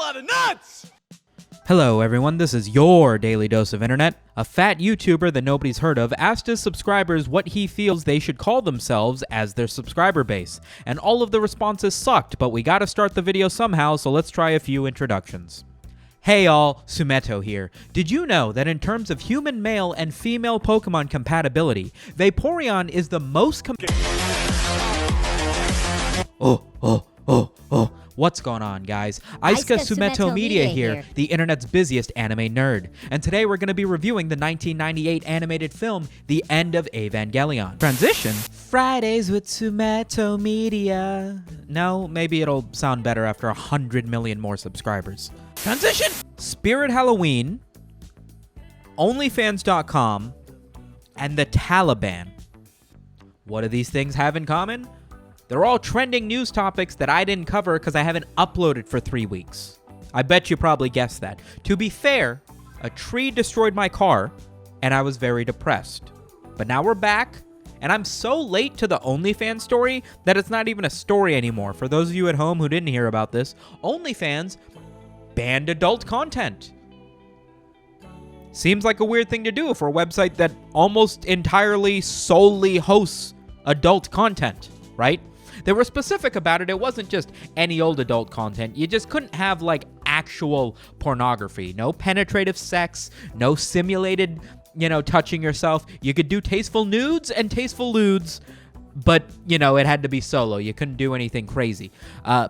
lot of nuts! Hello everyone, this is your daily dose of internet. A fat YouTuber that nobody's heard of asked his subscribers what he feels they should call themselves as their subscriber base. And all of the responses sucked, but we gotta start the video somehow, so let's try a few introductions. Hey all, Sumito here. Did you know that in terms of human male and female Pokemon compatibility, Vaporeon is the most What's going on, guys? SumitoMedia here, the internet's busiest anime nerd. And today we're going to be reviewing the 1998 animated film, The End of Evangelion. Transition? Fridays with SumitoMedia. No, maybe it'll sound better after 100 million more subscribers. Transition? Spirit Halloween, OnlyFans.com, and the Taliban. What do these things have in common? They're all trending news topics that I didn't cover because I haven't uploaded for 3 weeks. I bet you probably guessed that. To be fair, a tree destroyed my car, and I was very depressed. But now we're back, and I'm so late to the OnlyFans story that it's not even a story anymore. For those of you at home who didn't hear about this, OnlyFans banned adult content. Seems like a weird thing to do for a website that almost entirely solely hosts adult content, right? They were specific about it. It wasn't just any old adult content. You just couldn't have like actual pornography. No penetrative sex, no simulated, touching yourself. You could do tasteful nudes and tasteful lewds, but, it had to be solo. You couldn't do anything crazy.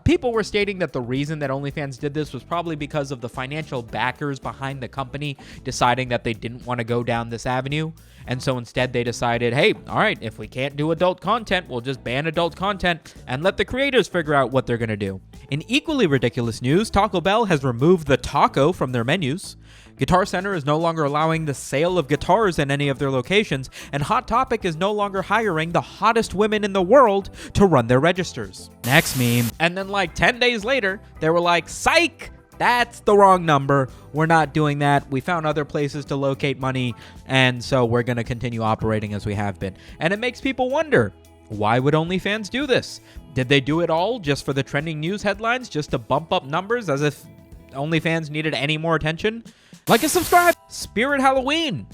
People were stating that the reason that OnlyFans did this was probably because of the financial backers behind the company deciding that they didn't want to go down this avenue. And so instead they decided, hey, all right, if we can't do adult content, we'll just ban adult content and let the creators figure out what they're going to do. In equally ridiculous news, Taco Bell has removed the taco from their menus. Guitar Center is no longer allowing the sale of guitars in any of their locations, and Hot Topic is no longer hiring the hottest women in the world to run their registers. Next meme. And then like 10 days later, they were like, psych! That's the wrong number. We're not doing that. We found other places to locate money, and so we're going to continue operating as we have been. And it makes people wonder, why would OnlyFans do this? Did they do it all just for the trending news headlines, just to bump up numbers as if OnlyFans needed any more attention? Like and subscribe. Spirit Halloween.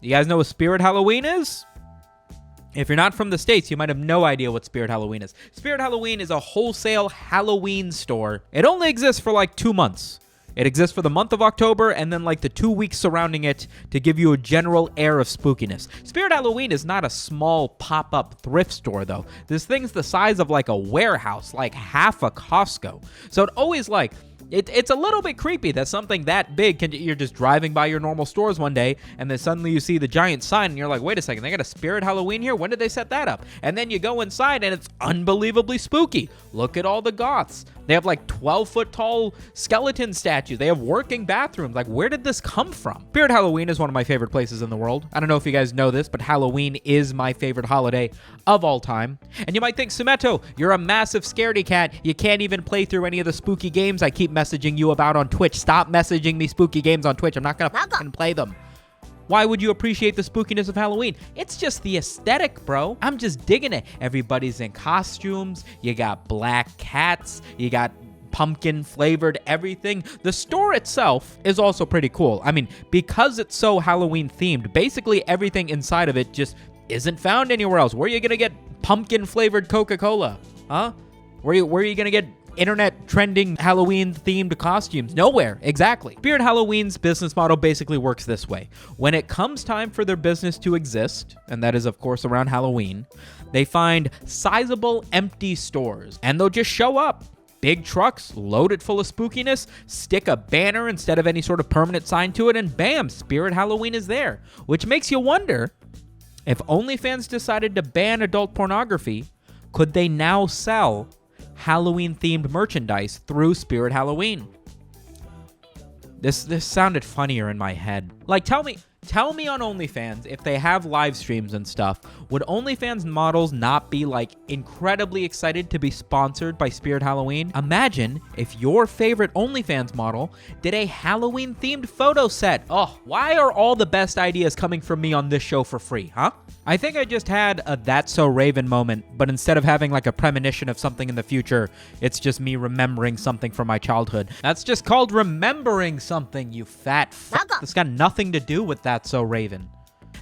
You guys know what Spirit Halloween is? If you're not from the States, you might have no idea what Spirit Halloween is. Spirit Halloween is a wholesale Halloween store. It only exists for like 2 months. It exists for the month of October and then like the 2 weeks surrounding it to give you a general air of spookiness. Spirit Halloween is not a small pop-up thrift store though. This thing's the size of like a warehouse, like half a Costco. So it always like... It's a little bit creepy that something that big you're just driving by your normal stores one day and then suddenly you see the giant sign and you're like, wait a second, they got a Spirit Halloween here? When did they set that up? And then you go inside and it's unbelievably spooky. Look at all the Goths. They have like 12-foot tall skeleton statues. They have working bathrooms. Like, where did this come from? Spirit Halloween is one of my favorite places in the world. I don't know if you guys know this, but Halloween is my favorite holiday of all time. And you might think, Sumito, you're a massive scaredy cat. You can't even play through any of the spooky games I keep messaging you about on Twitch. Stop messaging me spooky games on Twitch. I'm not gonna fucking play them. Why would you appreciate the spookiness of Halloween? It's just the aesthetic, bro. I'm just digging it. Everybody's in costumes. You got black cats. You got pumpkin flavored everything. The store itself is also pretty cool. I mean, because it's so Halloween themed, basically everything inside of it just isn't found anywhere else. Where are you gonna get pumpkin flavored Coca-Cola? Huh? Where are you gonna get internet trending Halloween themed costumes? Nowhere. Exactly. Spirit Halloween's business model basically works this way. When it comes time for their business to exist, and that is of course around Halloween, they find sizable empty stores and they'll just show up. Big trucks loaded full of spookiness, stick a banner instead of any sort of permanent sign to it, and bam, Spirit Halloween is there. Which makes you wonder, if OnlyFans decided to ban adult pornography, could they now sell Halloween-themed merchandise through Spirit Halloween? This sounded funnier in my head. Like, tell me Tell me on OnlyFans, if they have live streams and stuff, would OnlyFans models not be like incredibly excited to be sponsored by Spirit Halloween? Imagine if your favorite OnlyFans model did a Halloween themed photo set. Oh, why are all the best ideas coming from me on this show for free, huh? I think I just had a That's So Raven moment, but instead of having like a premonition of something in the future, it's just me remembering something from my childhood. That's just called remembering something, you fat fuck. This got nothing to do with That's So Raven.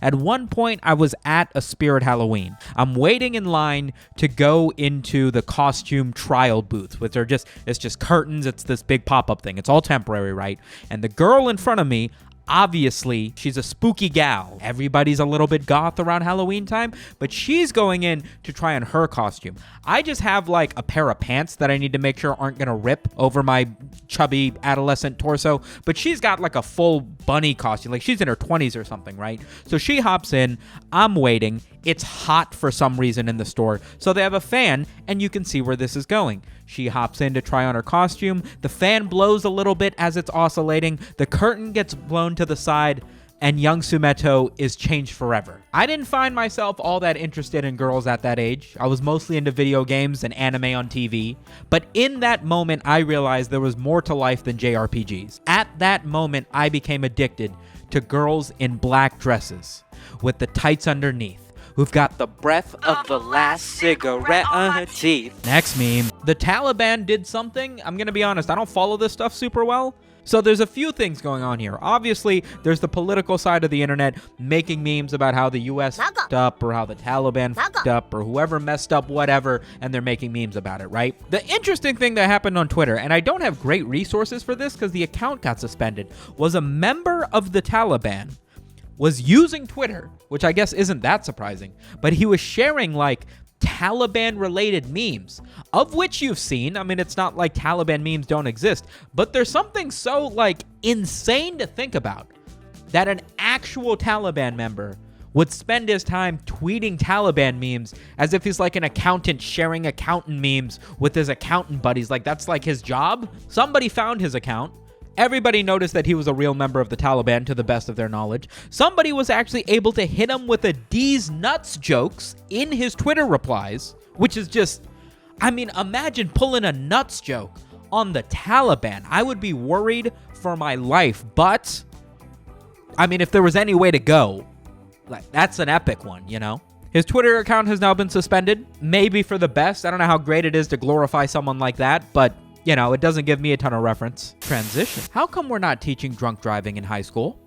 At one point, I was at a Spirit Halloween. I'm waiting in line to go into the costume trial booth, which it's just curtains. It's this big pop-up thing. It's all temporary, right? And the girl in front of me, obviously, she's a spooky gal. Everybody's a little bit goth around Halloween time, but she's going in to try on her costume. I just have like a pair of pants that I need to make sure aren't gonna rip over my chubby adolescent torso, but she's got like a full bunny costume. Like she's in her 20s or something, right? So she hops in, I'm waiting. It's hot for some reason in the store, so they have a fan, and you can see where this is going. She hops in to try on her costume. The fan blows a little bit as it's oscillating. The curtain gets blown to the side, and young Sumito is changed forever. I didn't find myself all that interested in girls at that age. I was mostly into video games and anime on TV. But in that moment, I realized there was more to life than JRPGs. At that moment, I became addicted to girls in black dresses with the tights underneath, who've got the breath of the last cigarette on her teeth. Next meme. The Taliban did something. I'm gonna be honest, I don't follow this stuff super well. So there's a few things going on here. Obviously, there's the political side of the internet making memes about how the US fucked up, or how the Taliban fucked up, or whoever messed up whatever, and they're making memes about it, right? The interesting thing that happened on Twitter, and I don't have great resources for this because the account got suspended, was a member of the Taliban was using Twitter, which I guess isn't that surprising, but he was sharing like Taliban-related memes, of which you've seen. I mean, it's not like Taliban memes don't exist, but there's something so like insane to think about that an actual Taliban member would spend his time tweeting Taliban memes as if he's like an accountant sharing accountant memes with his accountant buddies. Like that's like his job. Somebody found his account. Everybody noticed that he was a real member of the Taliban to the best of their knowledge. Somebody was actually able to hit him with a D's nuts jokes in his Twitter replies, which is just, I mean, imagine pulling a nuts joke on the Taliban. I would be worried for my life, but I mean, if there was any way to go, like that's an epic one, you know? His Twitter account has now been suspended, maybe for the best. I don't know how great it is to glorify someone like that, but you know, it doesn't give me a ton of reference. Transition. How come we're not teaching drunk driving in high school?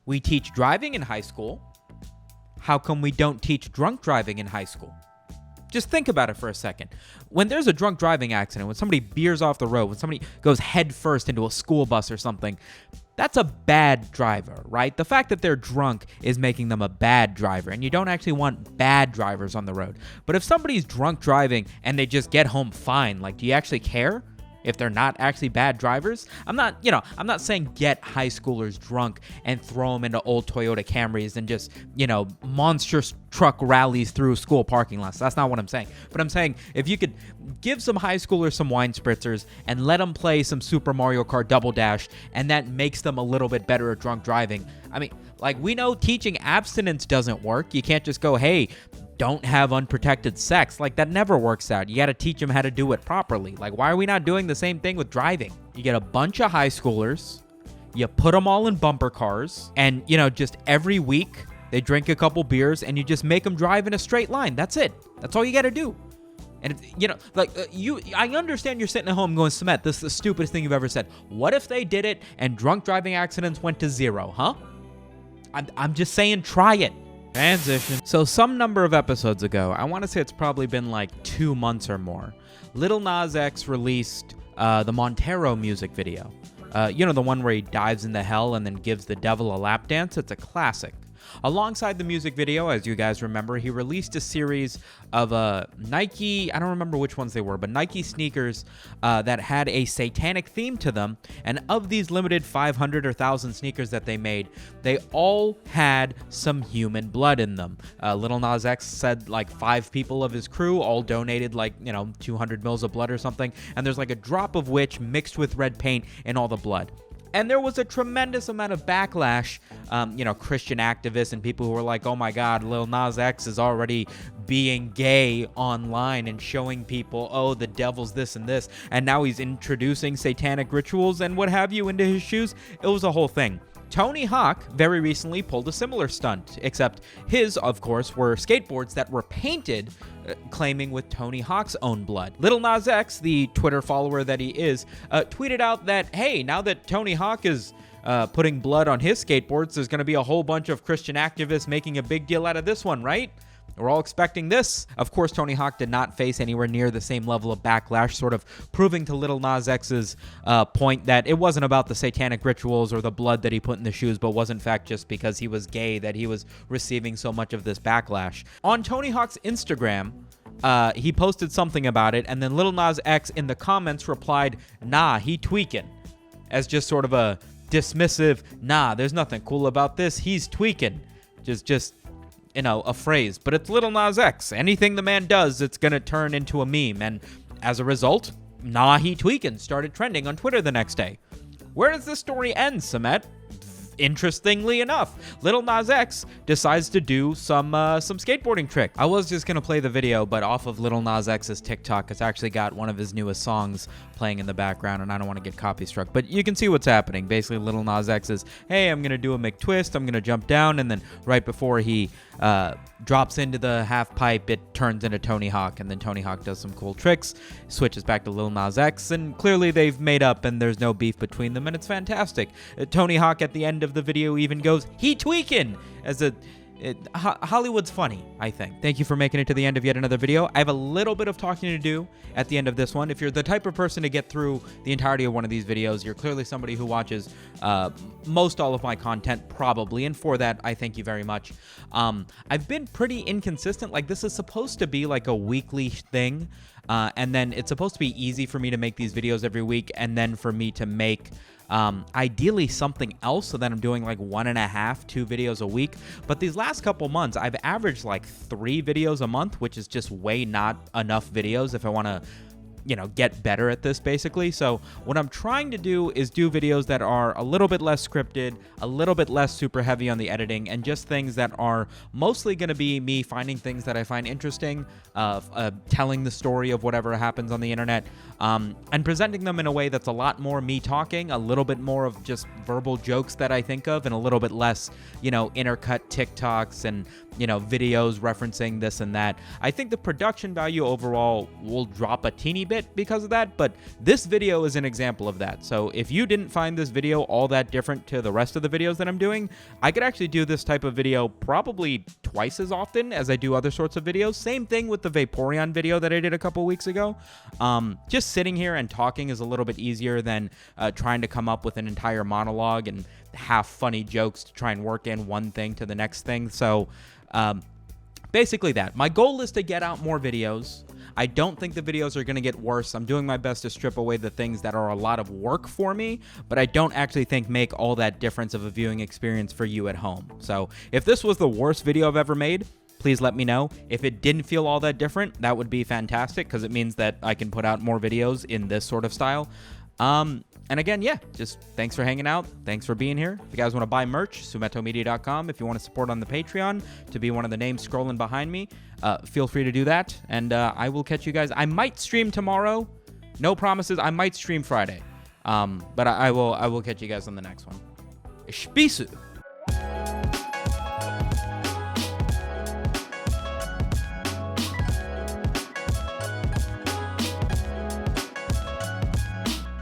We teach driving in high school. How come we don't teach drunk driving in high school? Just think about it for a second. When there's a drunk driving accident, when somebody veers off the road, when somebody goes head first into a school bus or something, that's a bad driver, right? The fact that they're drunk is making them a bad driver, and you don't actually want bad drivers on the road. But if somebody's drunk driving and they just get home fine, like, do you actually care if they're not actually bad drivers? I'm not saying get high schoolers drunk and throw them into old Toyota Camrys and just, monster truck rallies through school parking lots. That's not what I'm saying. But I'm saying if you could give some high schoolers some wine spritzers and let them play some Super Mario Kart Double Dash, and that makes them a little bit better at drunk driving. I mean, like, we know teaching abstinence doesn't work. You can't just go, hey, don't have unprotected sex. Like, that never works out. You got to teach them how to do it properly. Like, why are we not doing the same thing with driving? You get a bunch of high schoolers, you put them all in bumper cars, and, just every week they drink a couple beers, and you just make them drive in a straight line. That's it. That's all you got to do. And, I understand you're sitting at home going, Sumet, this is the stupidest thing you've ever said. What if they did it and drunk driving accidents went to 0, huh? I'm just saying, try it. Transition. So some number of episodes ago, I want to say it's probably been like 2 months or more, Lil Nas X released the Montero music video. The one where he dives into hell and then gives the devil a lap dance. It's a classic. Alongside the music video, as you guys remember, he released a series of Nike, I don't remember which ones they were, but Nike sneakers that had a satanic theme to them. And of these limited 500 or 1,000 sneakers that they made, they all had some human blood in them. Lil Nas X said like 5 people of his crew all donated 200 mils of blood or something. And there's like a drop of which mixed with red paint in all the blood. And there was a tremendous amount of backlash, Christian activists and people who were like, oh my God, Lil Nas X is already being gay online and showing people, oh, the devil's this and this, and now he's introducing satanic rituals and what have you into his shoes. It was a whole thing. Tony Hawk very recently pulled a similar stunt, except his, of course, were skateboards that were painted, claiming with Tony Hawk's own blood. Lil Nas X, the Twitter follower that he is, tweeted out that, hey, now that Tony Hawk is putting blood on his skateboards, there's going to be a whole bunch of Christian activists making a big deal out of this one, right? We're all expecting this. Of course, Tony Hawk did not face anywhere near the same level of backlash, sort of proving to Lil Nas X's point that it wasn't about the satanic rituals or the blood that he put in the shoes, but was in fact just because he was gay that he was receiving so much of this backlash. On Tony Hawk's Instagram, he posted something about it, and then Lil Nas X in the comments replied, nah, he tweaking, as just sort of a dismissive, nah, there's nothing cool about this, he's tweaking. Just a phrase, but it's Lil Nas X. Anything the man does, it's gonna turn into a meme, and as a result, nah, he tweaking started trending on Twitter the next day. Where does this story end, Sumet? Interestingly enough, Lil Nas X decides to do some skateboarding trick. I was just gonna play the video, but off of Lil Nas X's TikTok, it's actually got one of his newest songs playing in the background, and I don't want to get copy struck, but you can see what's happening. Basically, Lil Nas X is, hey, I'm gonna do a McTwist, I'm gonna jump down, and then right before he drops into the half pipe, it turns into Tony Hawk, and then Tony Hawk does some cool tricks, switches back to Lil Nas X, and clearly they've made up and there's no beef between them, and it's fantastic. Tony Hawk at the end of the video even goes, he tweaking, as Hollywood's funny, I think. Thank you for making it to the end of yet another video. I have a little bit of talking to do at the end of this one. If you're the type of person to get through the entirety of one of these videos, you're clearly somebody who watches most all of my content, probably, and for that, I thank you very much. I've been pretty inconsistent. Like, this is supposed to be like a weekly thing, and then it's supposed to be easy for me to make these videos every week, and then for me to make ideally something else, so that I'm doing like 1.5, 2 videos a week. But these last couple months, I've averaged like 3 videos a month, which is just way not enough videos if I want to, get better at this, basically. So what I'm trying to do is do videos that are a little bit less scripted, a little bit less super heavy on the editing, and just things that are mostly going to be me finding things that I find interesting, telling the story of whatever happens on the internet, and presenting them in a way that's a lot more me talking, a little bit more of just verbal jokes that I think of, and a little bit less, intercut TikToks and, videos referencing this and that. I think the production value overall will drop a teeny bit because of that, but this video is an example of that. So if you didn't find this video all that different to the rest of the videos that I'm doing, I could actually do this type of video probably twice as often as I do other sorts of videos. Same thing with the Vaporeon video that I did a couple weeks ago. Just sitting here and talking is a little bit easier than trying to come up with an entire monologue and half funny jokes to try and work in one thing to the next thing. So basically that. My goal is to get out more videos. I don't think the videos are going to get worse. I'm doing my best to strip away the things that are a lot of work for me, but I don't actually think make all that difference of a viewing experience for you at home. So if this was the worst video I've ever made, please let me know. If it didn't feel all that different, that would be fantastic, because it means that I can put out more videos in this sort of style. And again, yeah, just thanks for hanging out. Thanks for being here. If you guys want to buy merch, SumitoMedia.com. If you want to support on the Patreon to be one of the names scrolling behind me, feel free to do that. And I will catch you guys. I might stream tomorrow. No promises. I might stream Friday. But I will catch you guys on the next one. Spisu.